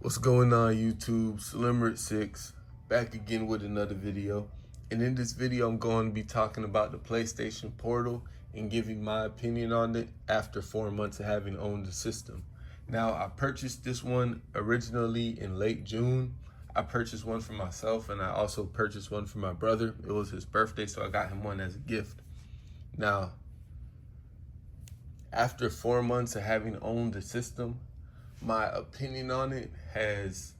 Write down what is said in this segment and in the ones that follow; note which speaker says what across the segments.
Speaker 1: What's going on, YouTube? Slimmer6 back again with another video. And in this video, I'm going to be talking about the PlayStation Portal and giving my opinion on it after 4 months of having owned the system. Now, I purchased this one originally in late June. I purchased one for myself and I also purchased one for my brother. It was his birthday, so I got him one as a gift. Now, after 4 months of having owned the system, my opinion on it has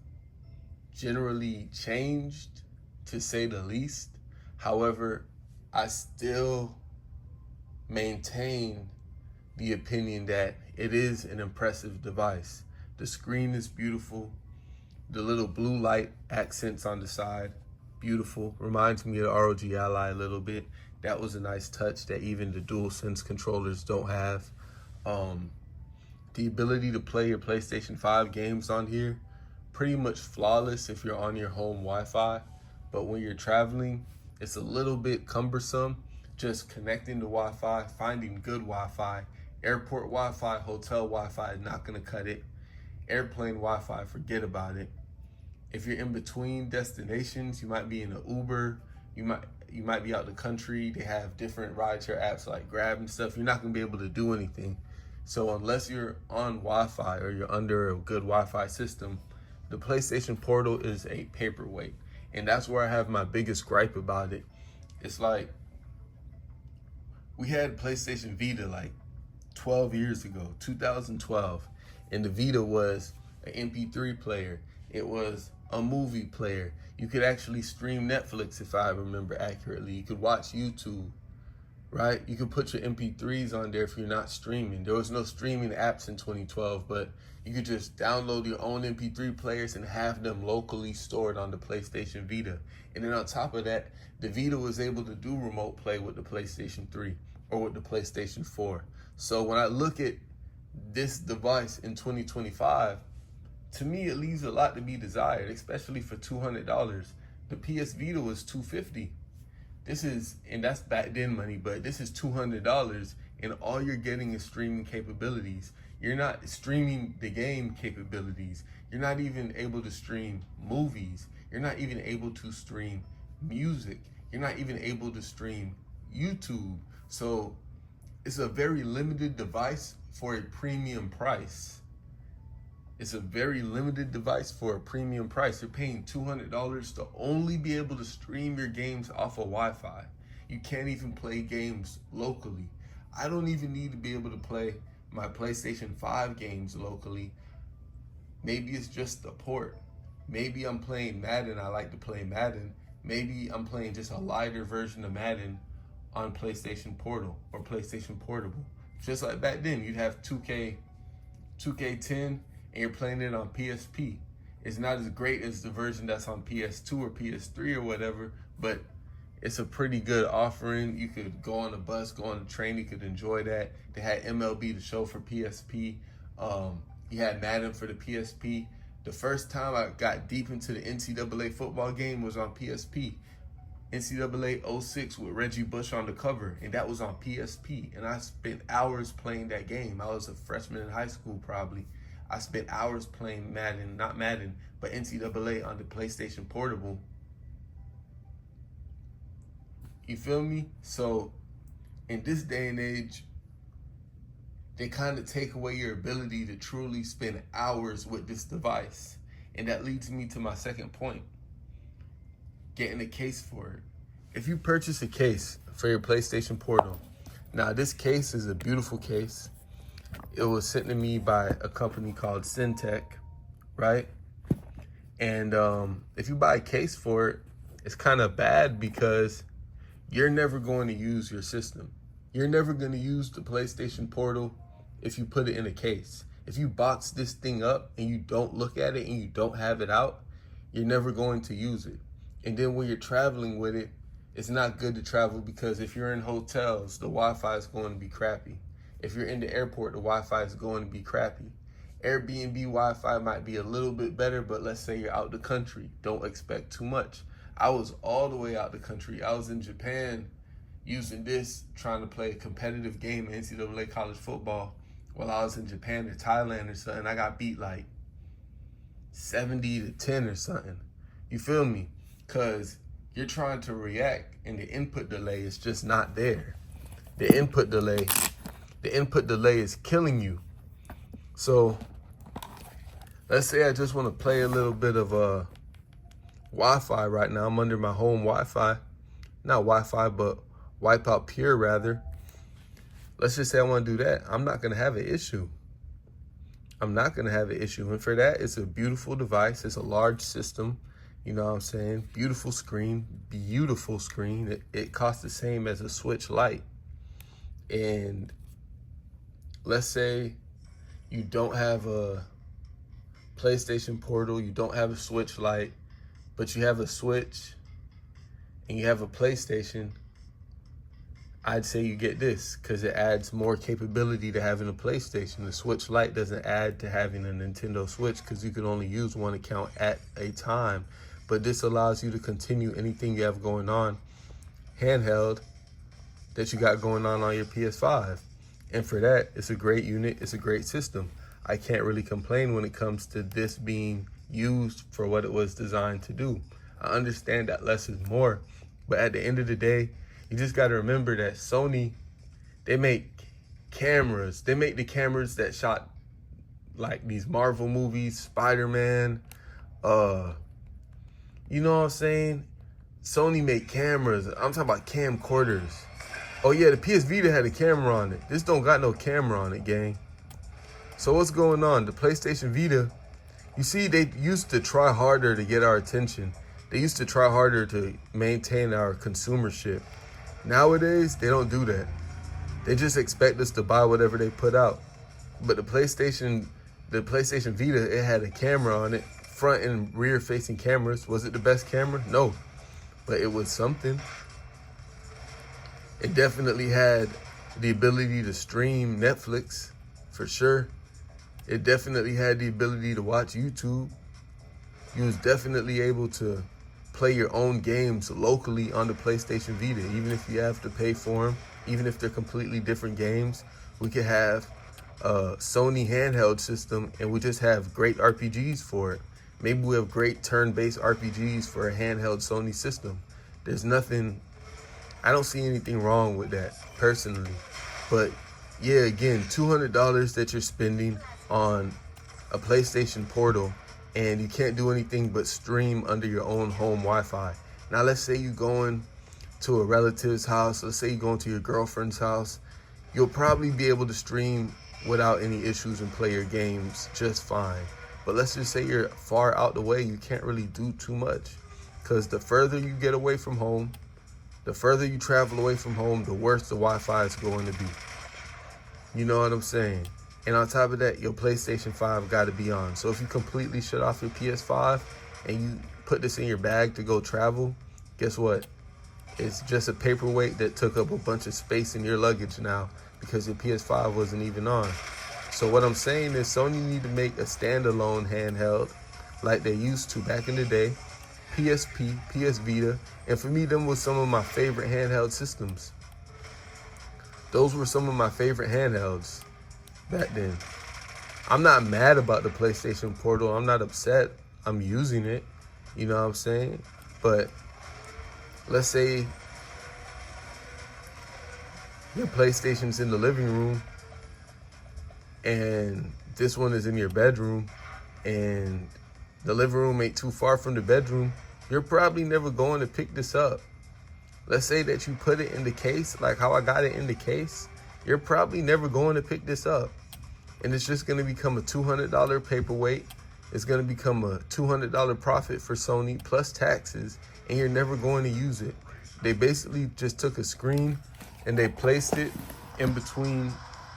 Speaker 1: generally changed, to say the least. However, I still maintain the opinion that it is an impressive device. The screen is beautiful. The little blue light accents on the side, beautiful. Reminds me of the ROG Ally a little bit. That was a nice touch that even the DualSense controllers don't have. The ability to play your PlayStation 5 games on here, pretty much flawless if you're on your home Wi-Fi. But when you're traveling, it's a little bit cumbersome just connecting to Wi-Fi, finding good Wi-Fi. Airport Wi-Fi, hotel Wi-Fi is not gonna cut it. Airplane Wi-Fi, forget about it. If you're in between destinations, you might be in an Uber, you might be out the country, they have different rideshare apps like Grab and stuff, you're not gonna be able to do anything. So unless you're on Wi-Fi or you're under a good Wi-Fi system, the PlayStation Portal is a paperweight. And that's where I have my biggest gripe about it. It's like, we had PlayStation Vita like 12 years ago, 2012. And the Vita was an MP3 player. It was a movie player. You could actually stream Netflix, if I remember accurately. You could watch YouTube. Right? You could put your MP3s on there if you're not streaming. There was no streaming apps in 2012, but you could just download your own MP3 players and have them locally stored on the PlayStation Vita. And then on top of that, the Vita was able to do remote play with the PlayStation 3 or with the PlayStation 4. So when I look at this device in 2025, to me, it leaves a lot to be desired, especially for $200. The PS Vita was $250. This is, and that's back then money, but this is $200 and all you're getting is streaming capabilities. You're not streaming the game capabilities. You're not even able to stream movies. You're not even able to stream music. You're not even able to stream YouTube. So it's a very limited device for a premium price. It's a very limited device for a premium price. You're paying $200 to only be able to stream your games off of Wi-Fi. You can't even play games locally. I don't even need to be able to play my PlayStation 5 games locally. Maybe it's just the port. Maybe I'm playing Madden. I like to play Madden. Maybe I'm playing just a lighter version of Madden on PlayStation Portal or PlayStation Portable. Just like back then, you'd have 2K10, and you're playing it on PSP. It's not as great as the version that's on PS2 or PS3 or whatever, but it's a pretty good offering. You could go on a bus, go on a train, you could enjoy that. They had MLB The Show for PSP. You had Madden for the PSP. The first time I got deep into the NCAA football game was on PSP. NCAA 06 with Reggie Bush on the cover, and that was on PSP. And I spent hours playing that game. I was a freshman in high school probably. I spent hours playing Madden, not Madden, but NCAA on the PlayStation Portable. You feel me? So in this day and age, they kind of take away your ability to truly spend hours with this device. And that leads me to my second point, getting a case for it. If you purchase a case for your PlayStation Portal, now this case is a beautiful case. It was sent to me by a company called Syntech, right? And if you buy a case for it, it's kind of bad because you're never going to use your system. You're never going to use the PlayStation Portal if you put it in a case. If you box this thing up and you don't look at it and you don't have it out, you're never going to use it. And then when you're traveling with it, it's not good to travel because if you're in hotels, the Wi-Fi is going to be crappy. If you're in the airport, the Wi-Fi is going to be crappy. Airbnb Wi-Fi might be a little bit better, but let's say you're out the country. Don't expect too much. I was all the way out the country. I was in Japan using this, trying to play a competitive game in NCAA college football while I was in Japan or Thailand or something. I got beat like 70 to 10 or something. You feel me? Because you're trying to react and the input delay is just not there. The input delay is killing you. So let's say I just want to play a little bit of Wi-Fi right now. I'm under my home Wi-Fi. Not Wi-Fi, but Wipeout Pure rather. Let's just say I want to do that. I'm not going to have an issue. I'm not going to have an issue. And for that, it's a beautiful device. It's a large system. You know what I'm saying? Beautiful screen. Beautiful screen. It costs the same as a Switch Lite. And let's say you don't have a PlayStation Portal, you don't have a Switch Lite, but you have a Switch and you have a PlayStation. I'd say you get this because it adds more capability to having a PlayStation. The Switch Lite doesn't add to having a Nintendo Switch because you can only use one account at a time. But this allows you to continue anything you have going on handheld that you got going on your PS5. And for that, it's a great unit. It's a great system. I can't really complain when it comes to this being used for what it was designed to do. I understand that less is more. But at the end of the day, you just got to remember that Sony, they make cameras. They make the cameras that shot like these Marvel movies, Spider-Man. You know what I'm saying? Sony make cameras. I'm talking about camcorders. Oh yeah, the PS Vita had a camera on it. This don't got no camera on it, gang. So what's going on? The PlayStation Vita, you see, they used to try harder to get our attention. They used to try harder to maintain our consumership. Nowadays, they don't do that. They just expect us to buy whatever they put out. But the PlayStation Vita, it had a camera on it, front and rear facing cameras. Was it the best camera? No, but it was something. It definitely had the ability to stream Netflix, for sure. It definitely had the ability to watch YouTube. You was definitely able to play your own games locally on the PlayStation Vita, even if you have to pay for them, even if they're completely different games. We could have a Sony handheld system and we just have great RPGs for it. Maybe we have great turn-based RPGs for a handheld Sony system. There's nothing, I don't see anything wrong with that personally. But yeah, again, $200 that you're spending on a PlayStation Portal and you can't do anything but stream under your own home Wi-Fi. Now, let's say you're going to a relative's house. Let's say you're going to your girlfriend's house. You'll probably be able to stream without any issues and play your games just fine. But let's just say you're far out the way. You can't really do too much because the further you get away from home, the further you travel away from home, the worse the Wi-Fi is going to be. You know what I'm saying? And on top of that, your PlayStation 5 got to be on. So if you completely shut off your PS5 and you put this in your bag to go travel, guess what? It's just a paperweight that took up a bunch of space in your luggage now because your PS5 wasn't even on. So what I'm saying is Sony need to make a standalone handheld like they used to back in the day. PSP, PS Vita, and for me, them was some of my favorite handheld systems. Those were some of my favorite handhelds back then. I'm not mad about the PlayStation Portal. I'm not upset. I'm using it. You know what I'm saying? But let's say your PlayStation's in the living room and this one is in your bedroom and the living room ain't too far from the bedroom, you're probably never going to pick this up. Let's say that you put it in the case, like how I got it in the case, you're probably never going to pick this up. And it's just going to become a $200 paperweight. It's going to become a $200 profit for Sony plus taxes, and you're never going to use it. They basically just took a screen and they placed it in between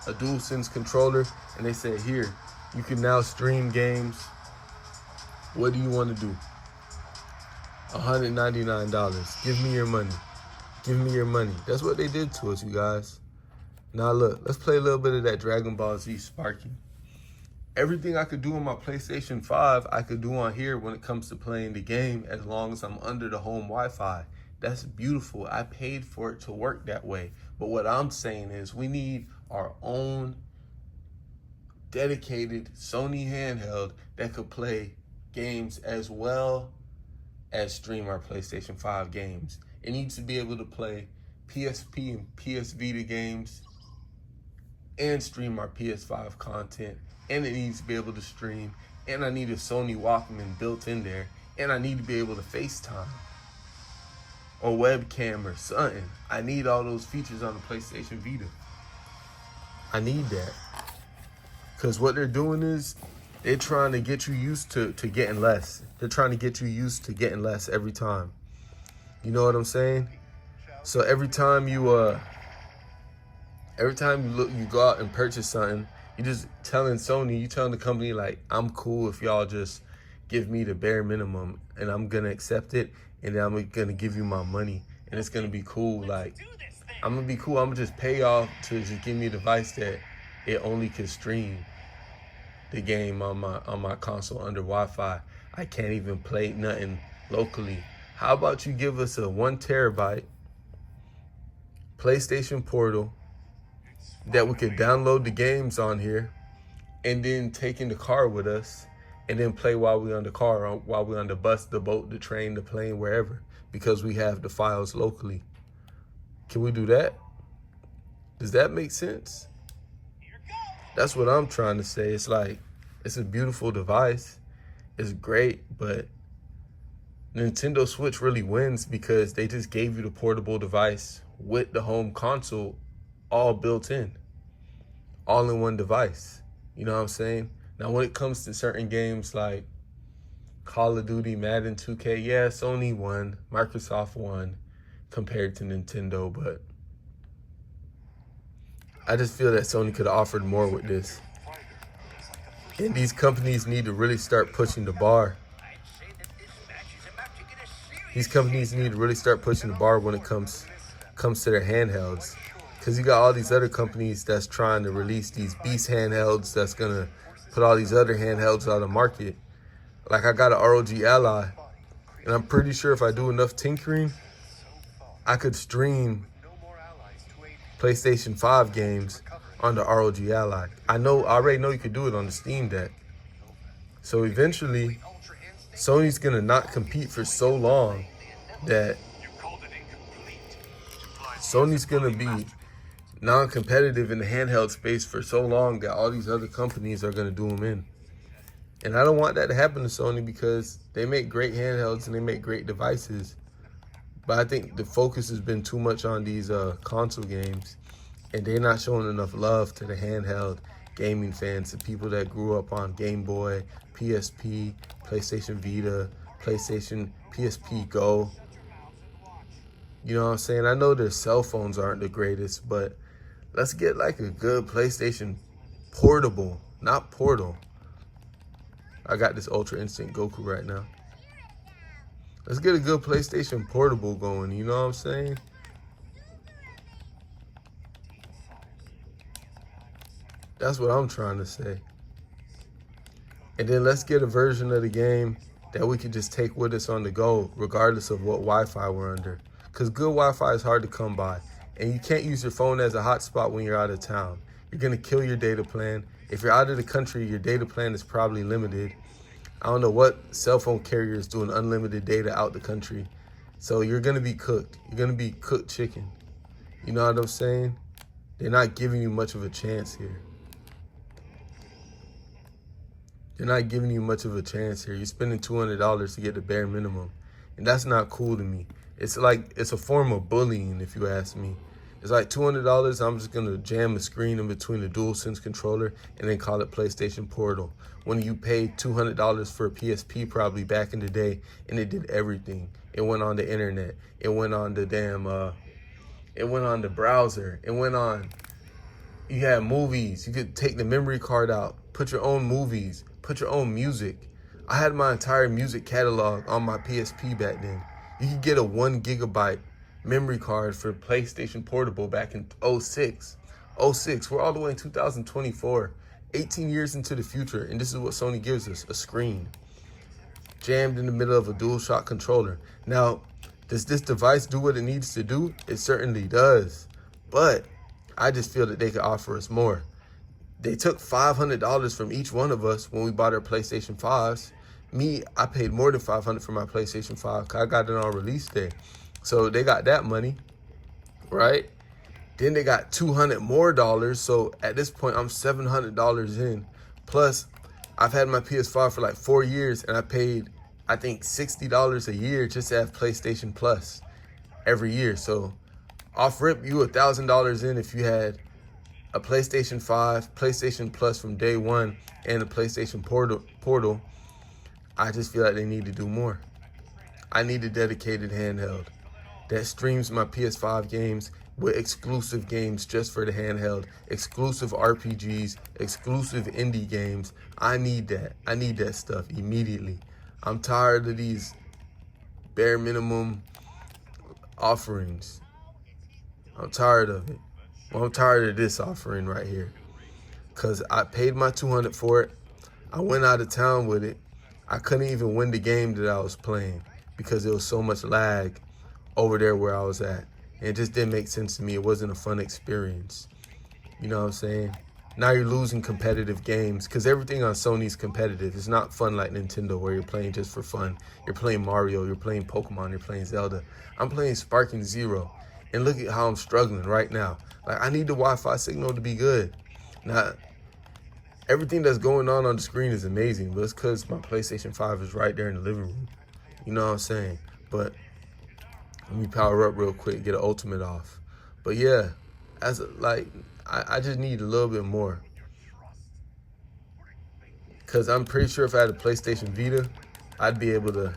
Speaker 1: a DualSense controller, and they said, here, you can now stream games. What do you want to do? $199. Give me your money. Give me your money. That's what they did to us, you guys. Now look, let's play a little bit of that Dragon Ball Z Sparky. Everything I could do on my PlayStation 5, I could do on here when it comes to playing the game as long as I'm under the home Wi-Fi. That's beautiful. I paid for it to work that way. But what I'm saying is we need our own dedicated Sony handheld that could play games as well as stream our PlayStation 5 games. It needs to be able to play PSP and PS Vita games and stream our PS5 content. And it needs to be able to stream. And I need a Sony Walkman built in there. And I need to be able to FaceTime or webcam or something. I need all those features on the PlayStation Vita. I need that. Because what they're doing is they're trying to get you used to getting less. They're trying to get you used to getting less every time. You know what I'm saying? So every time you go out and purchase something, you just telling Sony, you telling the company like, I'm cool if y'all just give me the bare minimum and I'm gonna accept it, and then I'm gonna give you my money and it's gonna be cool. Like, I'm gonna be cool. I'm gonna just pay y'all to just give me a device that it only can stream the game on my console under Wi-Fi. I can't even play nothing locally. How about you give us a 1 terabyte PlayStation Portal that we could download the games on here and then take in the car with us and then play while we're on the car, while we're on the bus, the boat, the train, the plane, wherever, because we have the files locally. Can we do that? Does that make sense? That's what I'm trying to say. It's like, it's a beautiful device. It's great, but Nintendo Switch really wins because they just gave you the portable device with the home console all built in, all in one device. You know what I'm saying? Now, when it comes to certain games like Call of Duty, Madden 2K, yeah, Sony won, Microsoft won compared to Nintendo, but I just feel that Sony could have offered more with this. And these companies need to really start pushing the bar. These companies need to really start pushing the bar when it comes to their handhelds. Because you got all these other companies that's trying to release these beast handhelds that's going to put all these other handhelds out of the market. Like, I got an ROG Ally, and I'm pretty sure if I do enough tinkering, I could stream PlayStation 5 games on the ROG Ally. I already know you could do it on the Steam Deck. So eventually, Sony's gonna not compete for so long that Sony's gonna be non-competitive in the handheld space for so long that all these other companies are gonna do them in. And I don't want that to happen to Sony because they make great handhelds and they make great devices. But I think the focus has been too much on these console games, and they're not showing enough love to the handheld gaming fans, the people that grew up on Game Boy, PSP, PlayStation Vita, PlayStation, PSP Go. You know what I'm saying? I know their cell phones aren't the greatest, but let's get like a good PlayStation Portable, not Portal. I got this Ultra Instinct Goku right now. Let's get a good PlayStation Portable going, you know what I'm saying? That's what I'm trying to say. And then let's get a version of the game that we can just take with us on the go, regardless of what Wi-Fi we're under. Because good Wi-Fi is hard to come by. And you can't use your phone as a hotspot when you're out of town. You're going to kill your data plan. If you're out of the country, your data plan is probably limited. I don't know what cell phone carrier is doing unlimited data out the country. So you're going to be cooked. You're going to be cooked chicken. You know what I'm saying? They're not giving you much of a chance here. They're not giving you much of a chance here. You're spending $200 to get the bare minimum. And that's not cool to me. It's like, it's a form of bullying, if you ask me. It's like $200, I'm just going to jam a screen in between the DualSense controller and then call it PlayStation Portal. When you paid $200 for a PSP probably back in the day, and it did everything. It went on the internet. It went on the it went on the browser. It went on, you had movies. You could take the memory card out, put your own movies, put your own music. I had my entire music catalog on my PSP back then. You could get a 1 gigabyte memory card for PlayStation Portable back in 06. 06, we're all the way in 2024, 18 years into the future, and this is what Sony gives us, a screen jammed in the middle of a DualShock controller. Now, does this device do what it needs to do? It certainly does, but I just feel that they could offer us more. They took $500 from each one of us when we bought our PlayStation 5s. I paid more than $500 for my PlayStation 5 because I got it on release day. So they got that money, right? Then they got $200 more. So at this point, I'm $700 in. Plus, I've had my PS5 for like 4 years, and I paid, I think, $60 a year just to have PlayStation Plus every year. So off rip, you $1,000 in if you had a PlayStation 5, PlayStation Plus from day one, and a PlayStation Portal. I just feel like they need to do more. I need a dedicated handheld that streams my PS5 games with exclusive games just for the handheld, exclusive RPGs, exclusive indie games. I need that. I need that stuff immediately. I'm tired of these bare minimum offerings. I'm tired of it. Well, I'm tired of this offering right here. Because I paid my $200 for it. I went out of town with it. I couldn't even win the game that I was playing because there was so much lag over there where I was at. And it just didn't make sense to me. It wasn't a fun experience. You know what I'm saying? Now you're losing competitive games because everything on Sony's competitive. It's not fun like Nintendo where you're playing just for fun. You're playing Mario, you're playing Pokemon, you're playing Zelda. I'm playing Sparking Zero. And look at how I'm struggling right now. Like, I need the Wi-Fi signal to be good. Now, everything that's going on the screen is amazing, but it's because my PlayStation 5 is right there in the living room. You know what I'm saying? But let me power up real quick, get an ultimate off. But yeah, I just need a little bit more. Because I'm pretty sure if I had a PlayStation Vita, I'd be able to...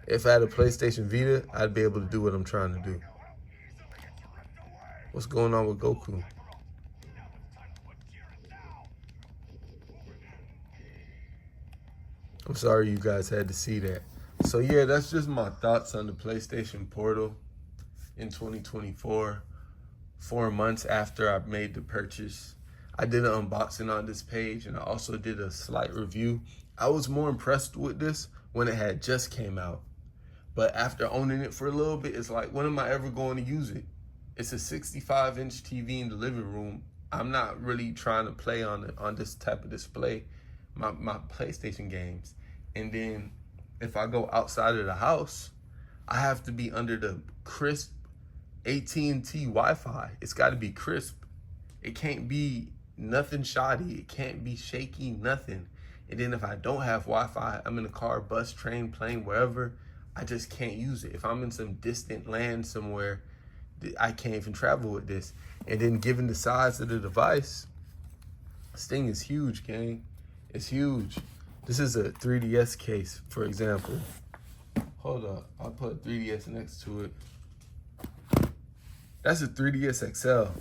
Speaker 1: If I had a PlayStation Vita, I'd be able to do what I'm trying to do. What's going on with Goku? I'm sorry you guys had to see that. So yeah, that's just my thoughts on the PlayStation Portal in 2024. 4 months after I made the purchase. I did an unboxing on this page, and I also did a slight review. I was more impressed with this when it had just came out. But after owning it for a little bit, it's like, when am I ever going to use it? It's a 65-inch TV in the living room. I'm not really trying to play on this type of display, my PlayStation games. And then if I go outside of the house, I have to be under the crisp AT&T Wi-Fi. It's got to be crisp. It can't be nothing shoddy. It can't be shaky, nothing. And then if I don't have Wi-Fi, I'm in a car, bus, train, plane, wherever, I just can't use it. If I'm in some distant land somewhere, I can't even travel with this. And then given the size of the device, this thing is huge, gang. It's huge. This is a 3DS case, for example. Hold up, I'll put 3DS next to it. That's a 3DS XL.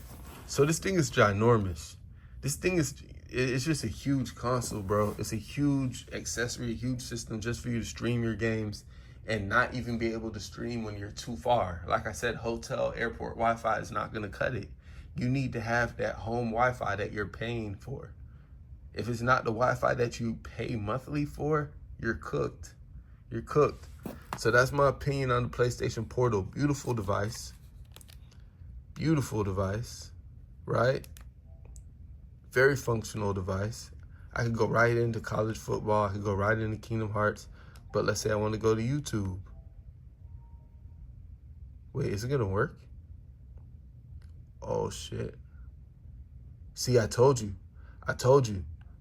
Speaker 1: So this thing is ginormous. This thing it's just a huge console, bro. It's a huge accessory, a huge system just for you to stream your games and not even be able to stream when you're too far. Like I said, hotel, airport Wi-Fi is not gonna cut it. You need to have that home Wi-Fi that you're paying for. If it's not the Wi-Fi that you pay monthly for, you're cooked. You're cooked. So that's my opinion on the PlayStation Portal. Beautiful device. Beautiful device, right? Very functional device. I could go right into college football. I could go right into Kingdom Hearts. But let's say I want to go to YouTube. Wait, is it going to work? Oh, shit. See, I told you.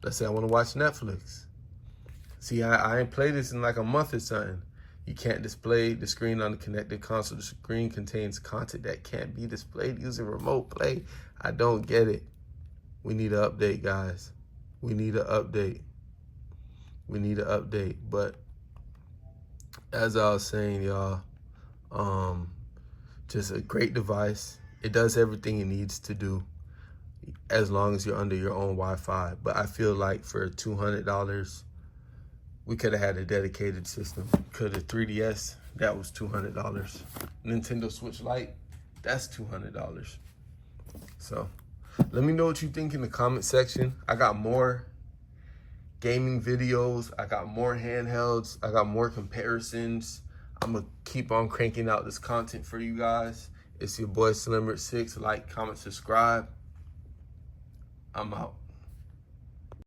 Speaker 1: Let's say I want to watch Netflix. See, I ain't played this in like a month or something. You can't display the screen on the connected console. The screen contains content that can't be displayed using remote play. I don't get it. We need an update, guys. We need an update. We need an update. But as I was saying, y'all, just a great device. It does everything it needs to do as long as you're under your own Wi-Fi. But I feel like for $200, we could have had a dedicated system. Could have 3DS, that was $200. Nintendo Switch Lite, that's $200. So let me know what you think in the comment section. I got more gaming videos. I got more handhelds. I got more comparisons. I'm going to keep on cranking out this content for you guys. It's your boy Slimmer6. Like, comment, subscribe. I'm out.